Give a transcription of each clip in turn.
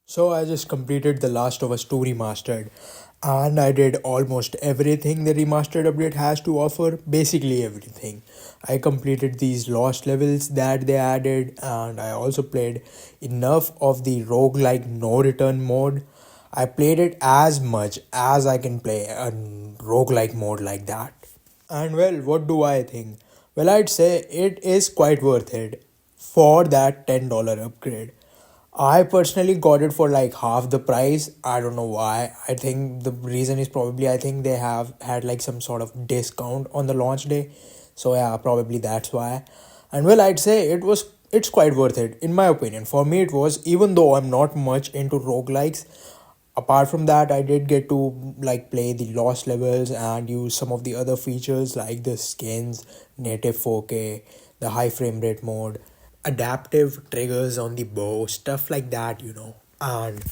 So I just completed The Last of Us 2 Remastered, and I did almost everything the remastered update has to offer, basically everything. I completed these lost levels that they added, and I also played enough of the roguelike no return mode. I played it as much as I can play a roguelike mode like that. And well, what do I think? Well, I'd say it is quite worth it for that $10 upgrade. I personally got it for like half the price. I don't know why. I think the reason is probably I think they have had like some sort of discount on the launch day. So yeah, probably that's why. And well, I'd say it's quite worth it in my opinion. For me it was, even though I'm not much into roguelikes. Apart from that, I did get to like play the lost levels and use some of the other features like the skins, native 4K, the high frame rate mode, adaptive triggers on the bow, stuff like that. And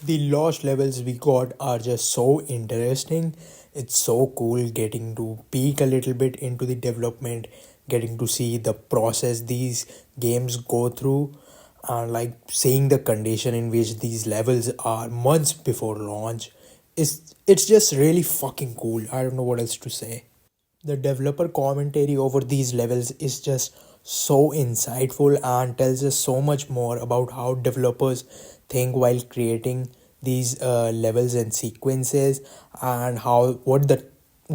the lost levels we got are just so interesting. It's so cool getting to peek a little bit into the development, getting to see the process these games go through, and like seeing the condition in which these levels are months before launch. It's just really fucking cool. I don't know what else to say. The developer commentary over these levels is just so insightful and tells us so much more about how developers think while creating these levels and sequences, and how what the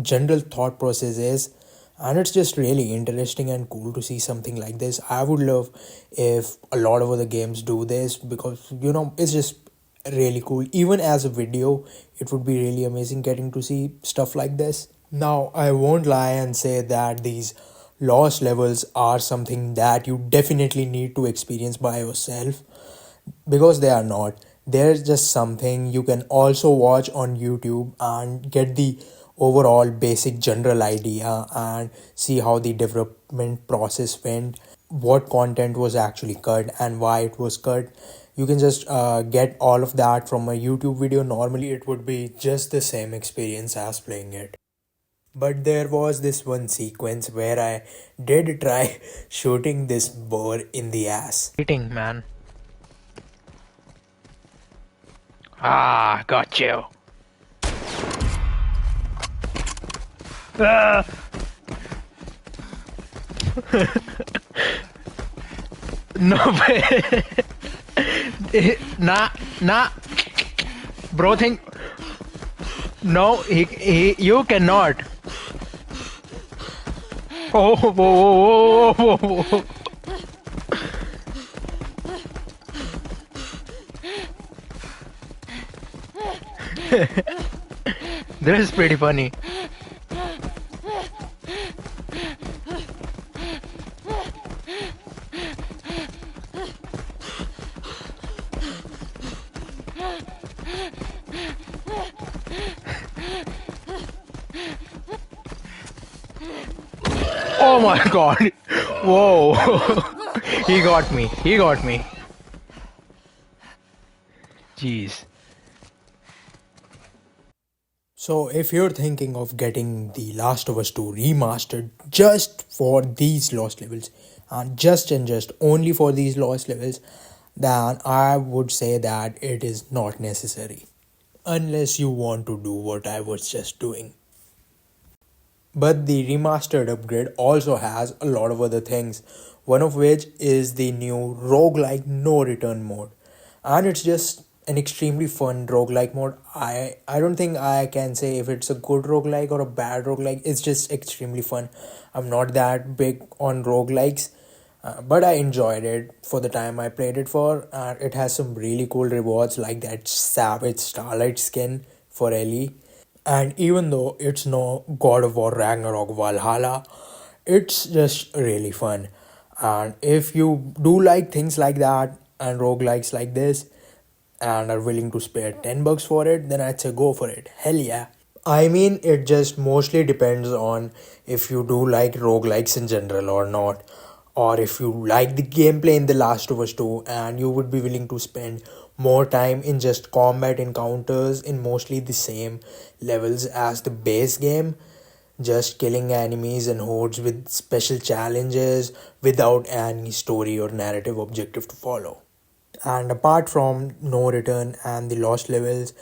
general thought process is. And it's just really interesting and cool to see something like this. I would love if a lot of other games do this, because it's just really cool. Even as a video, it would be really amazing getting to see stuff like this. Now, I won't lie and say that these lost levels are something that you definitely need to experience by yourself, because they are not. They're just something you can also watch on YouTube and get the overall basic general idea and see how the development process went, what content was actually cut, and why it was cut. You can just get all of that from a YouTube video. Normally, it would be just the same experience as playing it. But there was this one sequence where I did try shooting this boar in the ass. Eating, man. Ah, got you. Ah. No way. Nah, nah. Bro, think. No, you cannot. Oh, whoa, whoa, whoa, whoa, whoa. This is pretty funny. Oh my god. Whoa. He got me. He got me. Jeez. So, if you're thinking of getting The Last of Us 2 remastered just for these lost levels, and just only for these lost levels, then I would say that it is not necessary. Unless you want to do what I was just doing. But the remastered upgrade also has a lot of other things, one of which is the new roguelike no return mode. And it's just an extremely fun roguelike mode. I don't think I can say if it's a good roguelike or a bad roguelike. It's just extremely fun. I'm not that big on roguelikes, but I enjoyed it for the time I played it for. And it has some really cool rewards like that savage starlight skin for Ellie. And even though it's no God of War Ragnarok Valhalla, it's just really fun. And if you do like things like that and roguelikes like this and are willing to spare $10 for it, then I'd say go for it. Hell yeah. I mean, it just mostly depends on if you do like roguelikes in general or not, or if you like the gameplay in The Last of Us 2 and you would be willing to spend more time in just combat encounters in mostly the same levels as the base game, just killing enemies and hordes with special challenges without any story or narrative objective to follow. And apart from No Return and the Lost Levels,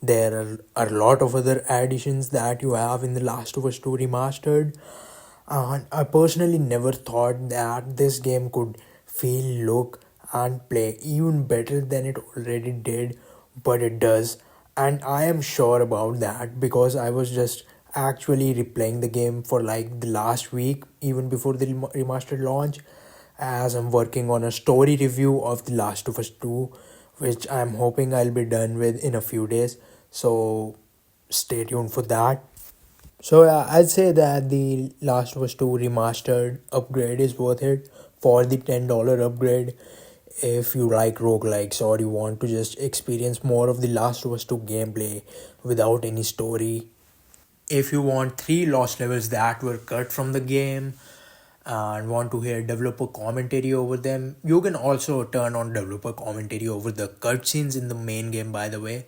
are a lot of other additions that you have in The Last of Us 2 Remastered. And I personally never thought that this game could feel, look, and play even better than it already did, but it does. And I am sure about that because I was just actually replaying the game for like the last week, even before the remastered launch, as I'm working on a story review of The Last of Us 2, which I'm hoping I'll be done with in a few days. So stay tuned for that. So yeah, I'd say that the Last of Us 2 remastered upgrade is worth it for the $10 upgrade if you like roguelikes or you want to just experience more of the Last of Us 2 gameplay without any story. If you want 3 lost levels that were cut from the game and want to hear developer commentary over them, you can also turn on developer commentary over the cutscenes in the main game, by the way.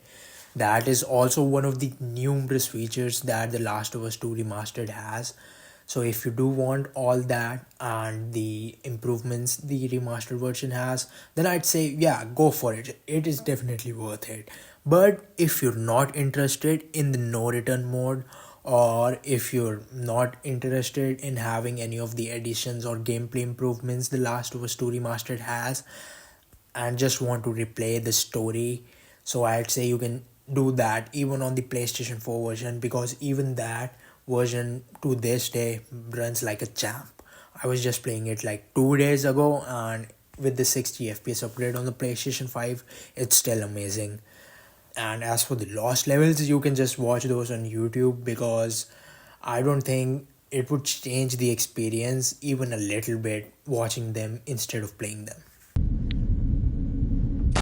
That is also one of the numerous features that The Last of Us 2 Remastered has. So if you do want all that and the improvements the remastered version has, then I'd say yeah, go for it. It is definitely worth it. But if you're not interested in the no return mode, or if you're not interested in having any of the additions or gameplay improvements The Last of Us 2 Remastered has, and just want to replay the story, so I'd say you can do that even on the PlayStation 4 version, because even that version to this day runs like a champ. I was just playing it like 2 days ago, and with the 60 FPS upgrade on the PlayStation 5, it's still amazing. And as for the lost levels, you can just watch those on YouTube, because I don't think it would change the experience even a little bit watching them instead of playing them.